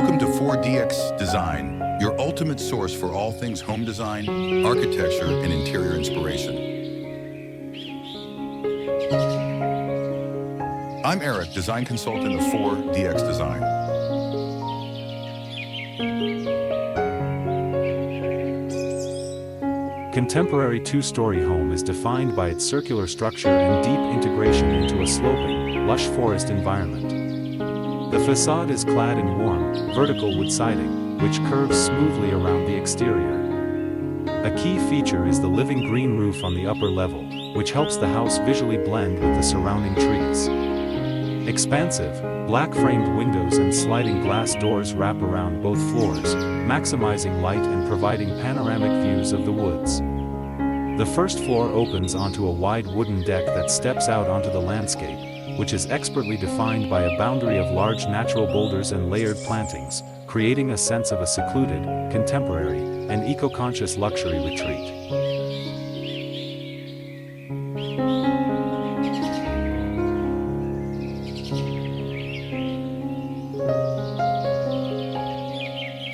Welcome to 4DX Design, your ultimate source for all things home design, architecture, and interior inspiration. I'm Eric, design consultant of 4DX Design. Contemporary two-story home is defined by its circular structure and deep integration into a sloping, lush forest environment. The facade is clad in warm, vertical wood siding, which curves smoothly around the exterior. A key feature is the living green roof on the upper level, which helps the house visually blend with the surrounding trees. Expansive, black-framed windows and sliding glass doors wrap around both floors, maximizing light and providing panoramic views of the woods. The first floor opens onto a wide wooden deck that steps out onto the landscape, which is expertly defined by a boundary of large natural boulders and layered plantings, creating a sense of a secluded, contemporary, and eco-conscious luxury retreat.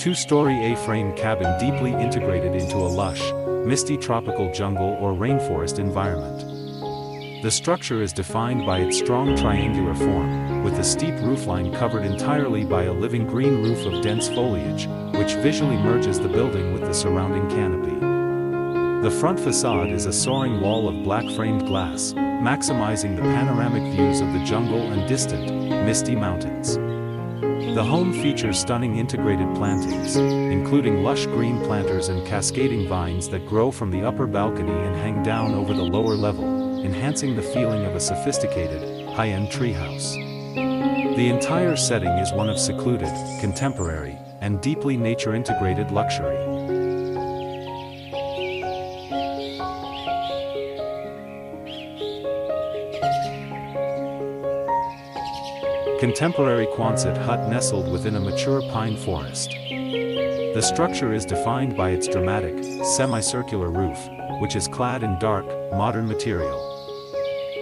Two-story A-frame cabin deeply integrated into a lush, misty tropical jungle or rainforest environment. The structure is defined by its strong triangular form, with the steep roofline covered entirely by a living green roof of dense foliage, which visually merges the building with the surrounding canopy. The front facade is a soaring wall of black-framed glass, maximizing the panoramic views of the jungle and distant, misty mountains. The home features stunning integrated plantings, including lush green planters and cascading vines that grow from the upper balcony and hang down over the lower level, enhancing the feeling of a sophisticated, high-end treehouse. The entire setting is one of secluded, contemporary, and deeply nature-integrated luxury. Contemporary Quonset hut nestled within a mature pine forest. The structure is defined by its dramatic, semicircular roof, which is clad in dark, modern material.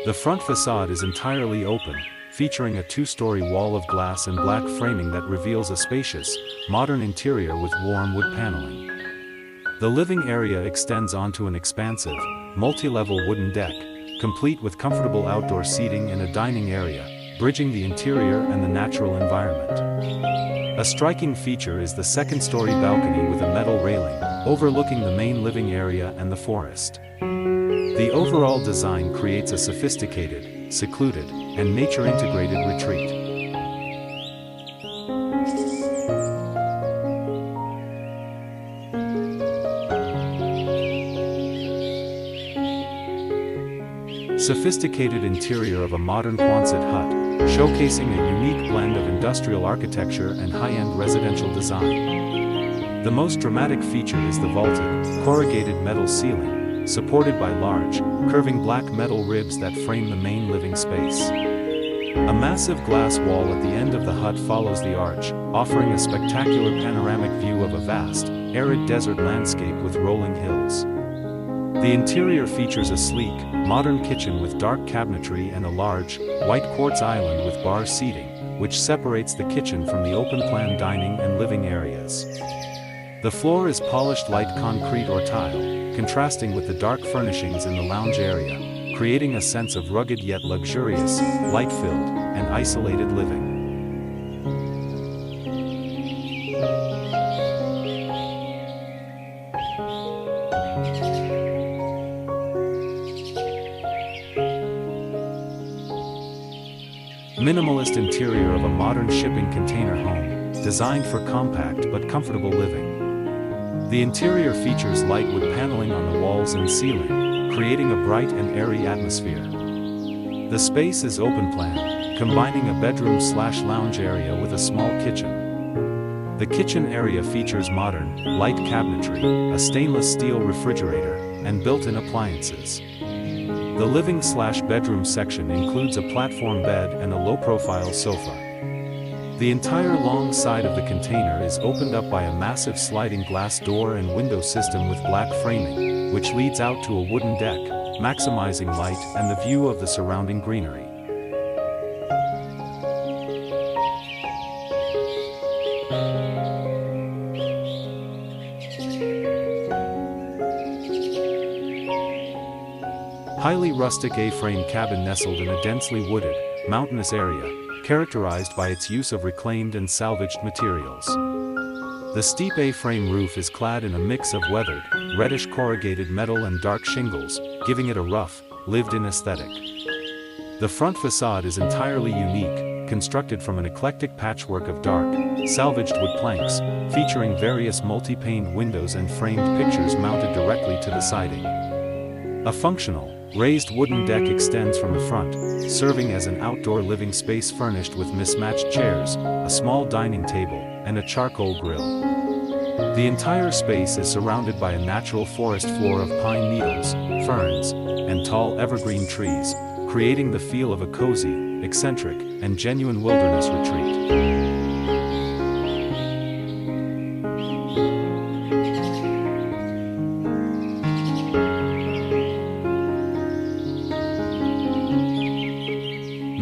The front facade is entirely open, featuring a two-story wall of glass and black framing that reveals a spacious, modern interior with warm wood paneling. The living area extends onto an expansive, multi-level wooden deck, complete with comfortable outdoor seating and a dining area, bridging the interior and the natural environment. A striking feature is the second-story balcony with a metal railing, overlooking the main living area and the forest. The overall design creates a sophisticated, secluded, and nature-integrated retreat. Sophisticated interior of a modern Quonset hut, showcasing a unique blend of industrial architecture and high-end residential design. The most dramatic feature is the vaulted, corrugated metal ceiling, supported by large, curving black metal ribs that frame the main living space. A massive glass wall at the end of the hut follows the arch, offering a spectacular panoramic view of a vast, arid desert landscape with rolling hills. The interior features a sleek, modern kitchen with dark cabinetry and a large, white quartz island with bar seating, which separates the kitchen from the open-plan dining and living areas. The floor is polished light concrete or tile, contrasting with the dark furnishings in the lounge area, creating a sense of rugged yet luxurious, light-filled, and isolated living. Minimalist interior of a modern shipping container home, designed for compact but comfortable living. The interior features light wood paneling on the walls and ceiling, creating a bright and airy atmosphere. The space is open-plan, combining a bedroom/lounge area with a small kitchen. The kitchen area features modern, light cabinetry, a stainless steel refrigerator, and built-in appliances. The living/bedroom section includes a platform bed and a low-profile sofa. The entire long side of the container is opened up by a massive sliding glass door and window system with black framing, which leads out to a wooden deck, maximizing light and the view of the surrounding greenery. highly rustic A-frame cabin nestled in a densely wooded, mountainous area, characterized by its use of reclaimed and salvaged materials. The steep A-frame roof is clad in a mix of weathered, reddish corrugated metal and dark shingles, giving it a rough, lived-in aesthetic. The front facade is entirely unique, constructed from an eclectic patchwork of dark, salvaged wood planks, featuring various multi-paned windows and framed pictures mounted directly to the siding. A functional, raised wooden deck extends from the front, serving as an outdoor living space furnished with mismatched chairs, a small dining table, and a charcoal grill. The entire space is surrounded by a natural forest floor of pine needles, ferns, and tall evergreen trees, creating the feel of a cozy, eccentric, and genuine wilderness retreat.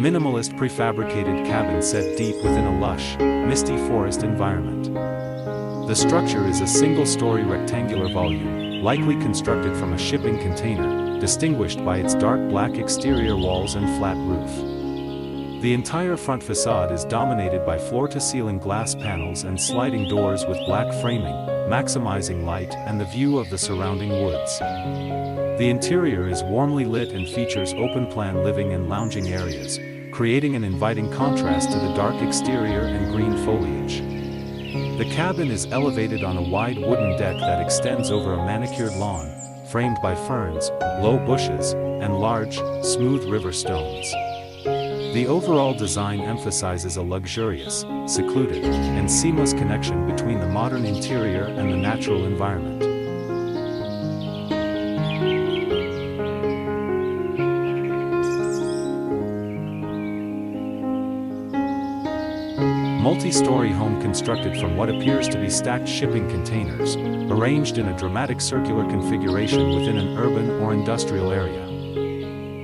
Minimalist prefabricated cabin set deep within a lush, misty forest environment. The structure is a single-story rectangular volume, likely constructed from a shipping container, distinguished by its dark black exterior walls and flat roof. The entire front facade is dominated by floor-to-ceiling glass panels and sliding doors with black framing, maximizing light and the view of the surrounding woods. The interior is warmly lit and features open-plan living and lounging areas, creating an inviting contrast to the dark exterior and green foliage. The cabin is elevated on a wide wooden deck that extends over a manicured lawn, framed by ferns, low bushes, and large, smooth river stones. The overall design emphasizes a luxurious, secluded, and seamless connection between the modern interior and the natural environment. Multi-story home constructed from what appears to be stacked shipping containers, arranged in a dramatic circular configuration within an urban or industrial area.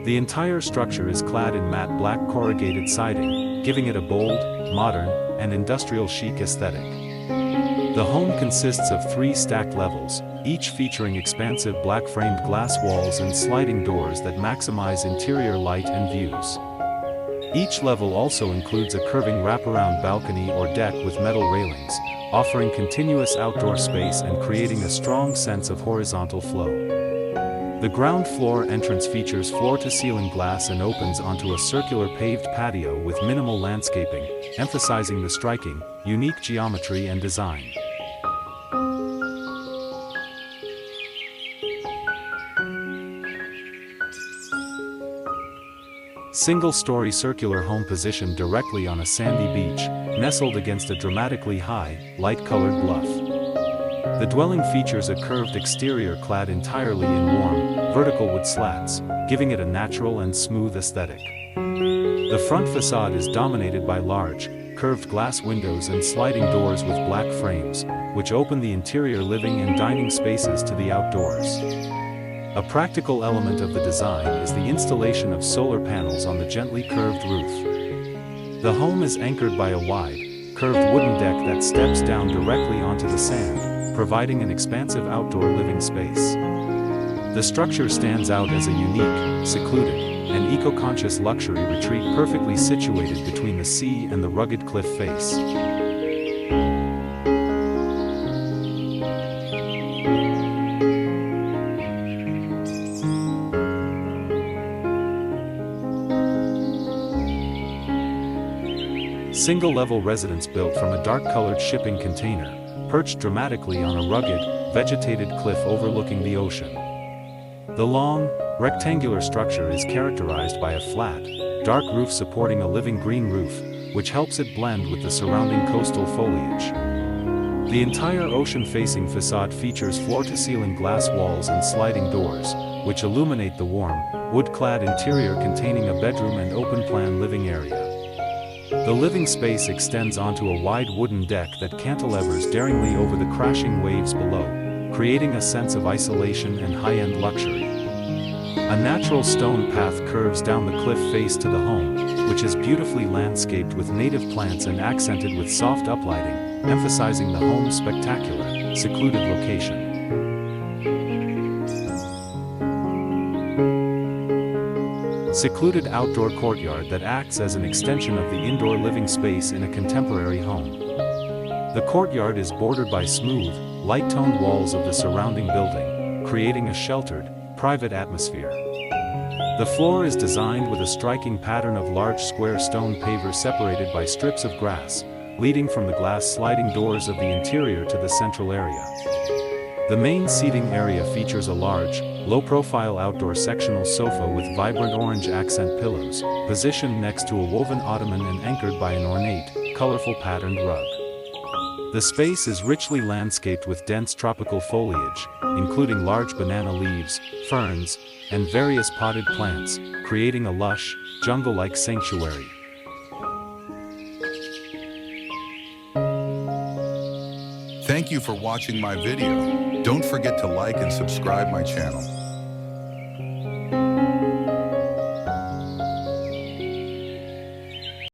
The entire structure is clad in matte black corrugated siding, giving it a bold, modern, and industrial chic aesthetic. The home consists of 3 stacked levels, each featuring expansive black-framed glass walls and sliding doors that maximize interior light and views. Each level also includes a curving wraparound balcony or deck with metal railings, offering continuous outdoor space and creating a strong sense of horizontal flow. The ground floor entrance features floor-to-ceiling glass and opens onto a circular paved patio with minimal landscaping, emphasizing the striking, unique geometry and design. Single-story circular home positioned directly on a sandy beach, nestled against a dramatically high, light-colored bluff. The dwelling features a curved exterior clad entirely in warm, vertical wood slats, giving it a natural and smooth aesthetic. The front facade is dominated by large, curved glass windows and sliding doors with black frames, which open the interior living and dining spaces to the outdoors. A practical element of the design is the installation of solar panels on the gently curved roof. The home is anchored by a wide, curved wooden deck that steps down directly onto the sand, providing an expansive outdoor living space. The structure stands out as a unique, secluded, and eco-conscious luxury retreat perfectly situated between the sea and the rugged cliff face. Single-level residence built from a dark-colored shipping container, perched dramatically on a rugged, vegetated cliff overlooking the ocean. The long, rectangular structure is characterized by a flat, dark roof supporting a living green roof, which helps it blend with the surrounding coastal foliage. The entire ocean-facing facade features floor-to-ceiling glass walls and sliding doors, which illuminate the warm, wood-clad interior containing a bedroom and open-plan living area. The living space extends onto a wide wooden deck that cantilevers daringly over the crashing waves below, creating a sense of isolation and high-end luxury. A natural stone path curves down the cliff face to the home, which is beautifully landscaped with native plants and accented with soft uplighting, emphasizing the home's spectacular, secluded location. secluded outdoor courtyard that acts as an extension of the indoor living space in a contemporary home. The courtyard is bordered by smooth, light-toned walls of the surrounding building, creating a sheltered, private atmosphere. The floor is designed with a striking pattern of large square stone pavers separated by strips of grass, leading from the glass sliding doors of the interior to the central area. The main seating area features a large, low-profile outdoor sectional sofa with vibrant orange accent pillows, positioned next to a woven ottoman and anchored by an ornate, colorful patterned rug. The space is richly landscaped with dense tropical foliage, including large banana leaves, ferns, and various potted plants, creating a lush, jungle-like sanctuary. Thank you for watching my video. Don't forget to like and subscribe my channel.